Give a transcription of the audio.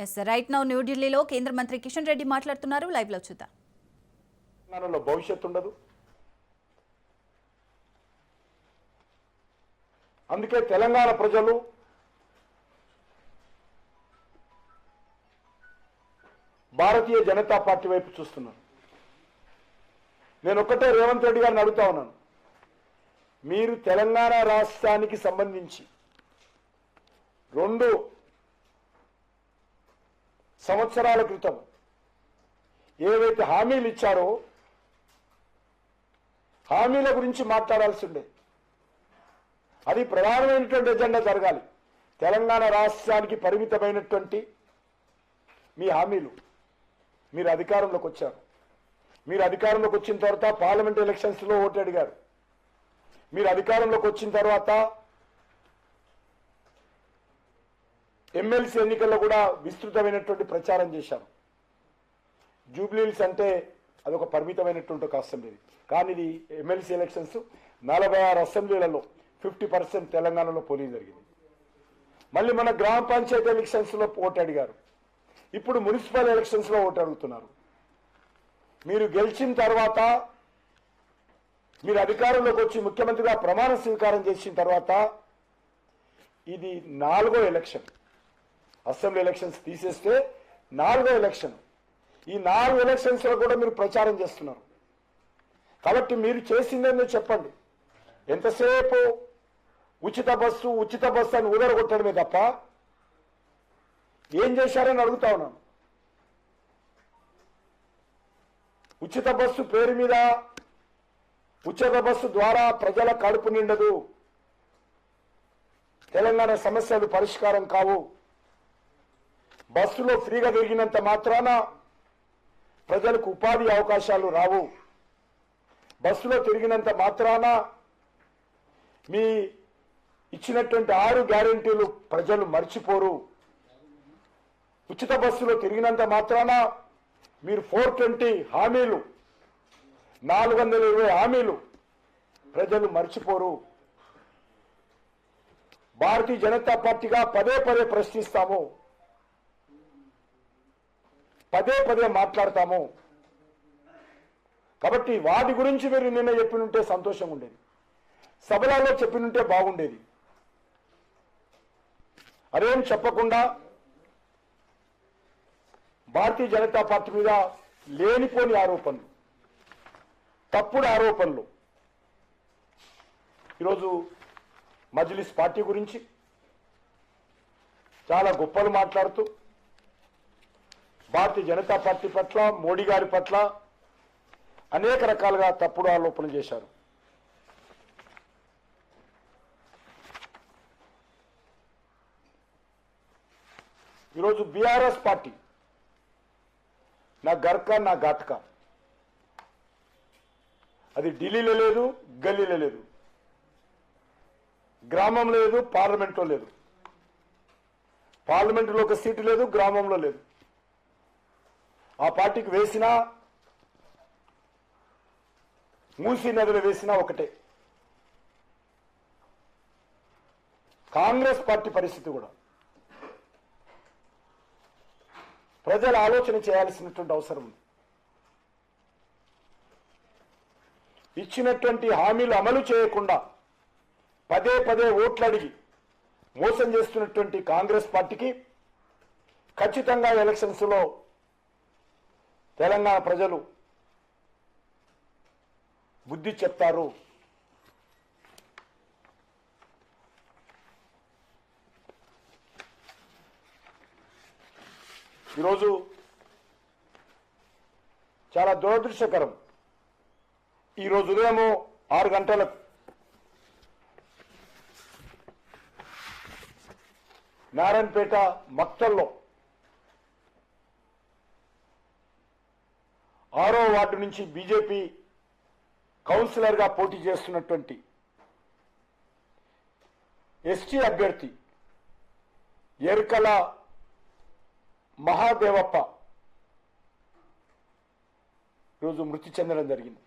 Yes right now న్యూఢిల్లీలో కేంద్ర మంత్రి కిషన్ రెడ్డి మాట్లాడుతున్నారు. లైవ్ లో చూద్దాం. తెలంగాణలో భవిష్యత్తు ఉండదు. అందుకే తెలంగాణ ప్రజలు భారతీయ జనతా పార్టీ వైపు చూస్తున్నారు. నేను ఒక్కటే రేవంత్ రెడ్డి గారిని అడుగుతా ఉన్నాను, మీరు తెలంగాణ రాష్ట్రానికి సంబంధించి 2 సంవత్సరాల క్రితం ఏవైతే హామీలు ఇచ్చారో హామీల గురించి మాట్లాడాల్సి ఉండే. అది ప్రధానమైనటువంటి ఎజెండా జరగాలి. తెలంగాణ రాష్ట్రానికి పరిమితమైనటువంటి మీ హామీలు, మీరు అధికారంలోకి వచ్చారు. మీరు అధికారంలోకి వచ్చిన తర్వాత పార్లమెంట్ ఎలక్షన్స్లో ఓటు అడిగారు. మీరు అధికారంలోకి వచ్చిన తర్వాత ఎమ్మెల్సీ ఎన్నికల్లో కూడా విస్తృతమైనటువంటి ప్రచారం చేశారు. జూబ్లీహిల్స్ అంటే అదొక పరిమితమైనటువంటి ఒక అసెంబ్లీ, కానీ ఇది ఎమ్మెల్సీ ఎలక్షన్స్ 46 అసెంబ్లీలలో 50% తెలంగాణలో పోలింగ్ జరిగింది. మళ్ళీ మన గ్రామ పంచాయతీ ఎలక్షన్స్లో ఓటు అడిగారు. ఇప్పుడు మున్సిపల్ ఎలక్షన్స్లో ఓటు అడుగుతున్నారు. మీరు గెలిచిన తర్వాత, మీరు అధికారంలోకి వచ్చి ముఖ్యమంత్రిగా ప్రమాణ స్వీకారం చేసిన తర్వాత ఇది 4వ ఎలక్షన్. అసెంబ్లీ ఎలక్షన్స్ తీసేస్తే 4వ ఎలక్షన్. ఈ 4 ఎలక్షన్స్లో కూడా మీరు ప్రచారం చేస్తున్నారు. కాబట్టి మీరు చేసిందేందో చెప్పండి. ఎంతసేపు ఉచిత బస్సు అని ఊదరగొట్టడమే తప్ప ఏం చేశారని అడుగుతా ఉన్నాను. ఉచిత బస్సు పేరు మీద, ఉచిత బస్సు ద్వారా ప్రజల కడుపు నిండదు, తెలంగాణ సమస్యలు పరిష్కారం కావు. బస్సులో ఫ్రీగా తిరిగినంత మాత్రాన ప్రజలకు ఉపాధి అవకాశాలు రావు. బస్సులో తిరిగినంత మాత్రాన మీ ఇచ్చినటువంటి 6 గ్యారెంటీలు ప్రజలు మర్చిపోరు. ఉచిత బస్సులో తిరిగినంత మాత్రాన మీరు 420 హామీలు, 420 హామీలు ప్రజలు మర్చిపోరు. భారతీయ జనతా పార్టీగా పదే ప్రశ్నిస్తాము, పదే మాట్లాడతాము. కాబట్టి వాటి గురించి మీరు నిన్న చెప్పినుంటే సంతోషంగా ఉండేది, సభలలో చెప్పినుంటే బాగుండేది. అదేం చెప్పకుండా భారతీయ జనతా పార్టీ మీద లేనిపోని ఆరోపణలు, తప్పుడు ఆరోపణలు. ఈరోజు మజ్లిస్ పార్టీ గురించి చాలా గొప్పలు మాట్లాడుతూ భారతీయ జనతా పార్టీ పట్ల, మోడీ గారి పట్ల అనేక రకాలుగా తప్పుడు ఆరోపణలు చేశారు. ఈరోజు బీఆర్ఎస్ పార్టీ నా గర్కా నా ఘాట్కా, అది ఢిల్లీలో లేదు, గల్లీలో లేదు, గ్రామంలో లేదు, పార్లమెంట్లో లేదు. పార్లమెంటులో ఒక సీటు లేదు, గ్రామంలో లేదు. ఆ పార్టీకి వేసినా, మూసీ నదిలో వేసినా ఒకటే. కాంగ్రెస్ పార్టీ పరిస్థితి కూడా ప్రజలు ఆలోచన చేయాల్సినటువంటి అవసరం ఉంది. ఇచ్చినటువంటి హామీలు అమలు చేయకుండా పదే ఓట్లు అడిగి మోసం చేస్తున్నటువంటి కాంగ్రెస్ పార్టీకి ఖచ్చితంగా ఎలక్షన్స్లో తెలంగాణ ప్రజలు బుద్ధి చెప్తారు. ఈరోజు చాలా దురదృష్టకరం. ఈరోజు ఉదయం 6 గంటలకు నారాయణపేట మక్తల్లో 6వ వార్డు నుంచి బీజేపీ కౌన్సిలర్గా పోటీ చేస్తున్నటువంటి ఎస్టీ అభ్యర్థి ఎరుకల మహాదేవప్ప ఈరోజు మృతి చెందడం జరిగింది.